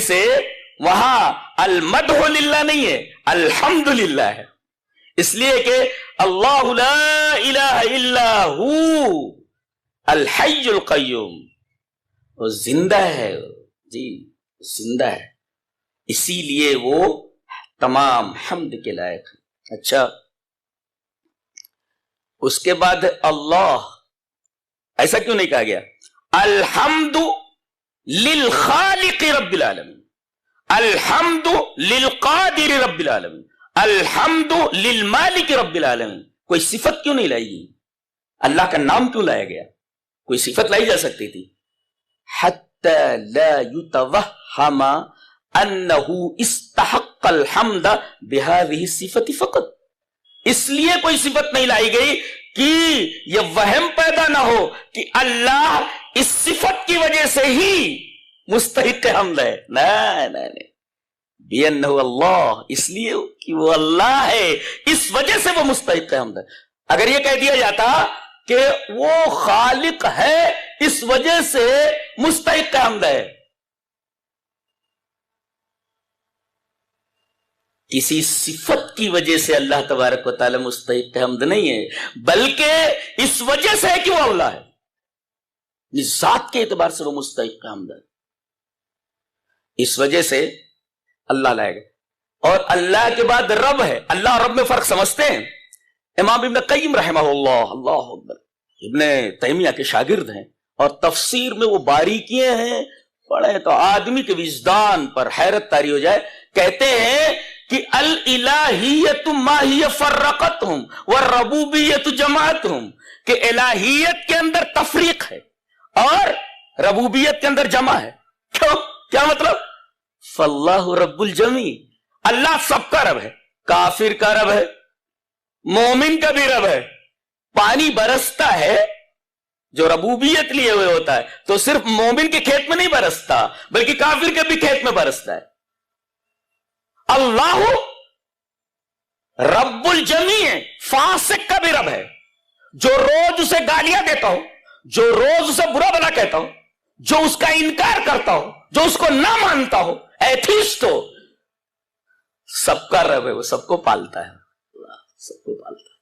سے وہاں المدح للہ نہیں ہے، الحمدللہ ہے، اس لیے کہ اللہ لا الہ الا ہو الحی القیوم، وہ زندہ ہے، جی زندہ ہے، اسی لیے وہ تمام حمد کے لائق ہے۔ اچھا، اس کے بعد اللہ، ایسا کیوں نہیں کہا گیا الحمد للخالق رب العالمین، الحمد للقادر رب العالمین، الحمد للمالک رب العالمین؟ کوئی صفت کیوں نہیں لائی گئی؟ اللہ کا نام کیوں لایا گیا؟ کوئی صفت لائی جا سکتی تھی۔ حتی لا یتوہم انہ استحق الحمد بہذہ الصفت فقط، اس لیے کوئی صفت نہیں لائی گئی کہ یہ وہم پیدا نہ ہو کہ اللہ اس صفت کی وجہ سے ہی مستحق حمد ہے، نہیں، بِأَنَّهُ اللہ، اس لیے کہ وہ اللہ ہے، اس وجہ سے وہ مستحق حمد ہے۔ اگر یہ کہہ دیا جاتا کہ وہ خالق ہے اس وجہ سے مستحق حمد ہے، کسی صفت کی وجہ سے اللہ تبارک و تعالی مستحق حمد نہیں ہے، بلکہ اس وجہ سے ہے کہ وہ اولا ہے، ذات کے اعتبار سے وہ مستحق حمد ہے، اس وجہ سے اللہ لائے گا۔ اور اللہ کے بعد رب ہے، اللہ اور رب میں فرق سمجھتے ہیں؟ امام ابن قیم رحمہ اللہ، اللہ اکبر، ابن تیمیہ کے شاگرد ہیں، اور تفسیر میں وہ باریکیاں ہیں، پڑھے تو آدمی کے وجدان پر حیرت طاری ہو جائے۔ کہتے ہیں کہ الالہیت ما ہی فرقتہم والربوبیت جماعتہم، کہ الہیت کے اندر تفریق ہے اور ربوبیت کے اندر جمع ہے۔ کیا مطلب؟ فاللہ رب الجمیع، اللہ سب کا رب ہے، کافر کا رب ہے، مومن کا بھی رب ہے۔ پانی برستا ہے جو ربوبیت لیے ہوئے ہوتا ہے تو صرف مومن کے کھیت میں نہیں برستا بلکہ کافر کے بھی کھیت میں برستا ہے۔ اللہ رب الجمیع، فاسق کا بھی رب ہے، جو روز اسے گالیاں دیتا ہو، جو روز اسے برا بھلا کہتا ہو، جو اس کا انکار کرتا ہو، جو اس کو نہ مانتا ہو، ایتھیسٹ ہو، سب کا رب ہے، وہ سب کو پالتا ہے، اللہ سب کو پالتا ہے۔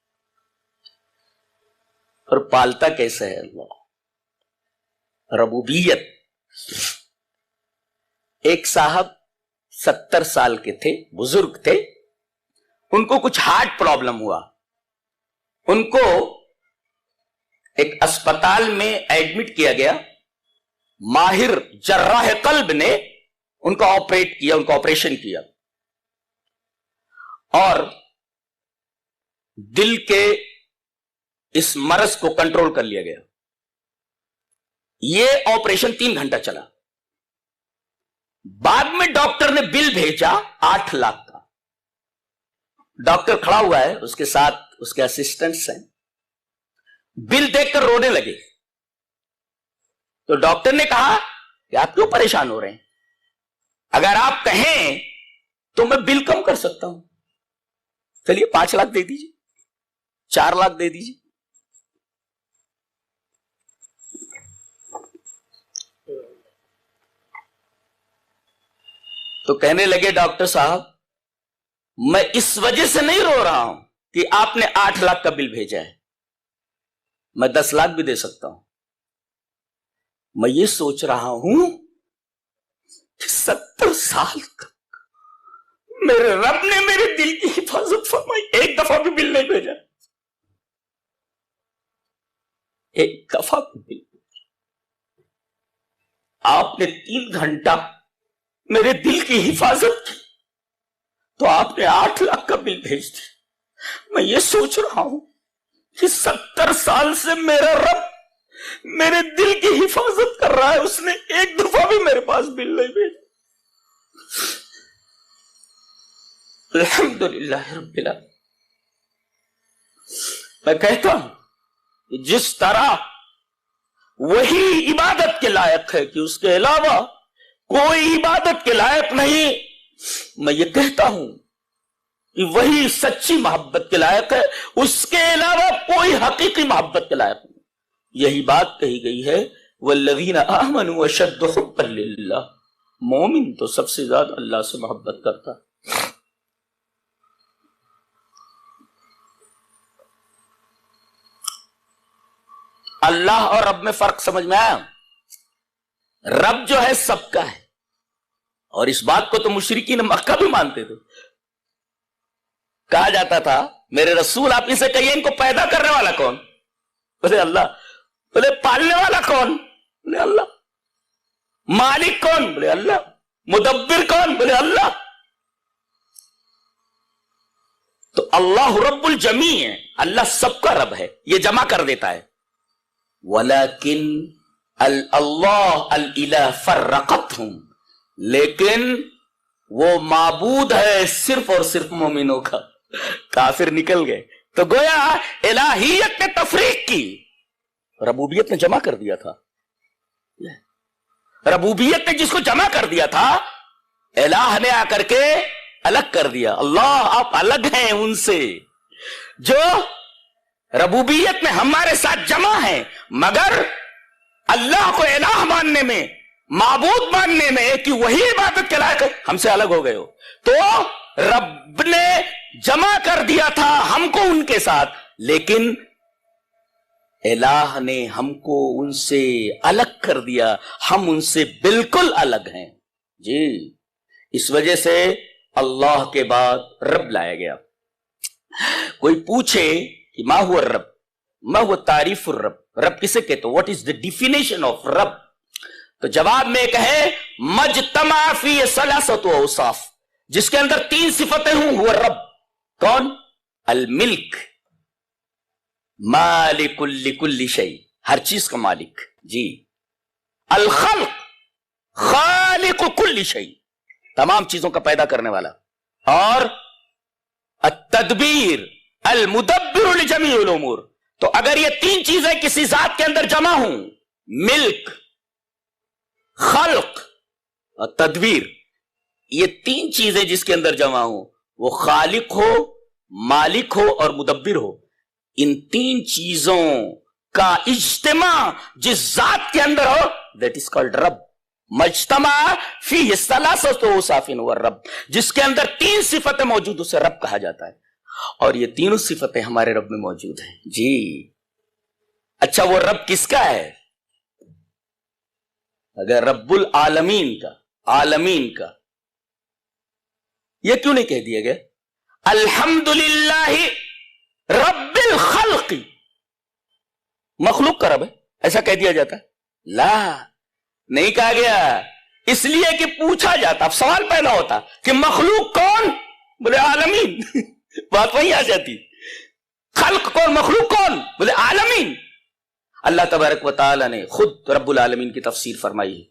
اور پالتا کیسے ہے اللہ؟ ربوبیت۔ ایک صاحب 70 سال کے تھے، بزرگ تھے، ان کو کچھ ہارٹ پرابلم ہوا، ان کو ایک اسپتال میں ایڈمٹ کیا گیا، ماہر جراح قلب نے ان کا آپریٹ کیا، ان کا آپریشن کیا، اور دل کے اس مرض کو کنٹرول کر لیا گیا۔ یہ آپریشن 3 گھنٹہ چلا۔ بعد میں ڈاکٹر نے بل بھیجا 8 لاکھ کا۔ ڈاکٹر کھڑا ہوا ہے، اس کے ساتھ اس کے اسسٹنٹس ہیں، بل دیکھ کر رونے لگے۔ تو ڈاکٹر نے کہا کہ آپ کیوں پریشان ہو رہے ہیں؟ اگر آپ کہیں تو میں بل کم کر سکتا ہوں، چلیے 5 لاکھ دے دیجیے، 4 لاکھ دے دیجیے۔ تو کہنے لگے ڈاکٹر صاحب میں اس وجہ سے نہیں رو رہا ہوں کہ آپ نے 8 لاکھ کا بل بھیجا ہے، میں 10 لاکھ بھی دے سکتا ہوں، میں یہ سوچ رہا ہوں کہ 70 سال تک میرے رب نے میرے دل کی حفاظت فرمائی، ایک دفعہ بھی بل نہیں بھیجا، ایک دفعہ بھی بل بھیجا۔ آپ نے 3 گھنٹہ میرے دل کی حفاظت کی تو آپ نے 8 لاکھ کا بل بھیج دیا۔ میں یہ سوچ رہا ہوں کہ 70 سال سے میرا رب میرے دل کی حفاظت کر رہا ہے، اس نے ایک دفعہ بھی میرے پاس بل نہیں بھیجا۔ الحمدللہ رب العالمین۔ میں کہتا ہوں کہ جس طرح وہی عبادت کے لائق ہے کہ اس کے علاوہ کوئی عبادت کے لائق نہیں، میں یہ کہتا ہوں کہ وہی سچی محبت کے لائق ہے، اس کے علاوہ کوئی حقیقی محبت کے لائق نہیں۔ یہی بات کہی گئی ہے وَالَّذِينَ آمَنُوا أَشَدُّ حُبًّا لِلَّهِ، مومن تو سب سے زیادہ اللہ سے محبت کرتا. اللہ اور رب میں فرق سمجھ میں آیا؟ رب جو ہے سب کا ہے، اور اس بات کو تو مشرکین مکہ بھی مانتے تھے. کہا جاتا تھا میرے رسول آپ اسے کہیے ان کو پیدا کرنے والا کون؟ بولے اللہ. بولے پالنے والا کون؟ بولے اللہ. مالک کون؟ بولے اللہ. مدبر کون؟ بولے اللہ. تو اللہ رب الجمیع ہے، اللہ سب کا رب ہے، یہ جمع کر دیتا ہے. ولیکن اللہ الہ فرقتہم، لیکن وہ معبود ہے صرف اور صرف مومنوں کا. کافر نکل گئے تو گویا الہیت نے تفریق کی، ربوبیت نے جمع کر دیا تھا. ربوبیت نے جس کو جمع کر دیا تھا، الہ نے آ کر کے الگ کر دیا. اللہ آپ الگ ہیں ان سے جو ربوبیت میں ہمارے ساتھ جمع ہیں، مگر اللہ کو الہ ماننے میں، معبود ماننے میں کہ وہی عبادت کے لائق ہے، ہم سے الگ ہو گئے ہو. تو رب نے جمع کر دیا تھا ہم کو ان کے ساتھ، لیکن الہ نے ہم کو ان سے الگ کر دیا، ہم ان سے بالکل الگ ہیں. جی اس وجہ سے اللہ کے بعد رب لایا گیا. کوئی پوچھے کہ ما ہوا الرب، ما ہوا تعریف الرب، رب کسے کہتے، what is the definition of رب؟ تو جواب میں کہے مجتمع فی ثلاثۃ اوصاف، جس کے اندر 3 صفتیں ہوں وہ رب. کون؟ الملک، مالک لکل شیء، ہر چیز کا مالک. جی الخلق، خالق کل شیء، تمام چیزوں کا پیدا کرنے والا. اور التدبیر، المدبر لجمیع الامور. تو اگر یہ 3 چیزیں کسی ذات کے اندر جمع ہوں، ملک، خلق اور تدبیر، یہ 3 چیزیں جس کے اندر جمع ہوں، وہ خالق ہو، مالک ہو اور مدبر ہو، ان 3 چیزوں کا اجتماع جس ذات کے اندر ہو، دیٹ از کالڈ رب. مجتمع فیہ ثلاثۃ اوصاف هو الرب، جس کے اندر 3 صفتیں موجود، اسے رب کہا جاتا ہے. اور یہ تینوں صفتیں ہمارے رب میں موجود ہیں. جی اچھا وہ رب کس کا ہے؟ اگر رب العالمین کا، عالمین کا، یہ کیوں نہیں کہہ دیا گیا الحمدللہ رب الخلق؟ مخلوق کا رب ہے ایسا کہہ دیا جاتا ہے؟ لا، نہیں کہا گیا. اس لیے کہ پوچھا جاتا، اب سوال پیدا ہوتا کہ مخلوق کون؟ بولے عالمین. بات وہی آ جاتی. خلق کون، مخلوق کون؟ بولے عالمین. اللہ تبارک و تعالی نے خود رب العالمین کی تفسیر فرمائی ہے،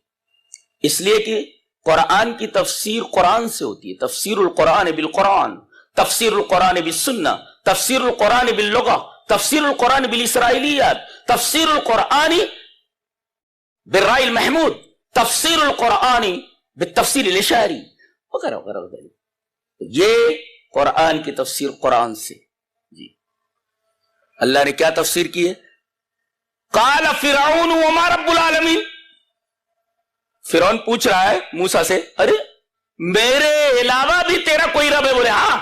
اس لیے کہ قرآن کی تفسیر قرآن سے ہوتی ہے. تفسیر القرآن بالقرآن، تفسیر القرآن بالسنہ، تفسیر القرآن باللغہ، تفسیر القرآن بالاسرائیلیات، تفسیر القرآن بالرائے المحمود، تفسیر القرآن بالتفسیر الاشعری وغیرہ وغیرہ وغیرہ. یہ قرآن کی تفسیر قرآن سے. جی اللہ نے کیا تفسیر کی ہے؟ قال فرعون وما رب العالمین. فرعون پوچھ رہا ہے موسیٰ سے، ارے میرے علاوہ بھی تیرا کوئی رب ہے؟ بولے ہاں.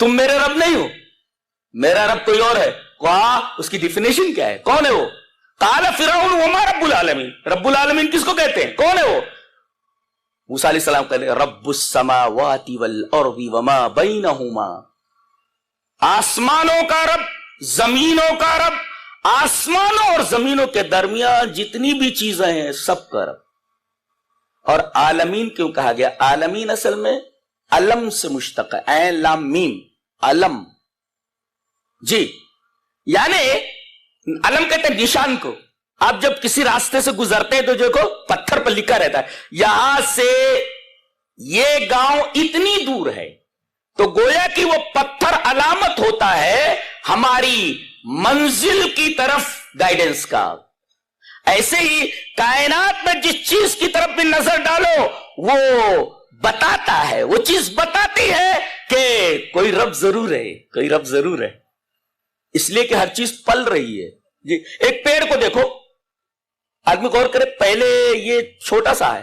تم میرے رب نہیں ہو، میرا رب کوئی اور ہے. کہا اس کی ڈیفینیشن کیا ہے، کون ہے وہ؟ قال فرعون وما رب العالمین. رب العالمین کس کو کہتے ہیں، کون ہے وہ؟ موسیٰ علیہ السلام کہتے ہیں رب السماوات والارض وما بینہما، آسمانوں کا رب، زمینوں کا رب، آسمانوں اور زمینوں کے درمیان جتنی بھی چیزیں ہیں سب کا رب. اور عالمین کیوں کہا گیا؟ عالمین اصل میں علم سے مشتق ہے، عین لام میم، علم. جی یعنی علم کہتے ہیں نشان کو. آپ جب کسی راستے سے گزرتے ہیں تو جو کو پتھر پر لکھا رہتا ہے یہاں سے یہ گاؤں اتنی دور ہے، تو گویا کہ وہ پتھر علامت ہوتا ہے ہماری منزل کی طرف گائیڈنس کا. ایسے ہی کائنات میں جس چیز کی طرف بھی نظر ڈالو وہ بتاتا ہے، وہ چیز بتاتی ہے کہ کوئی رب ضرور ہے، کوئی رب ضرور ہے. اس لیے کہ ہر چیز پل رہی ہے. جی ایک پیڑ کو دیکھو، آدمی غور کرے، پہلے یہ چھوٹا سا ہے،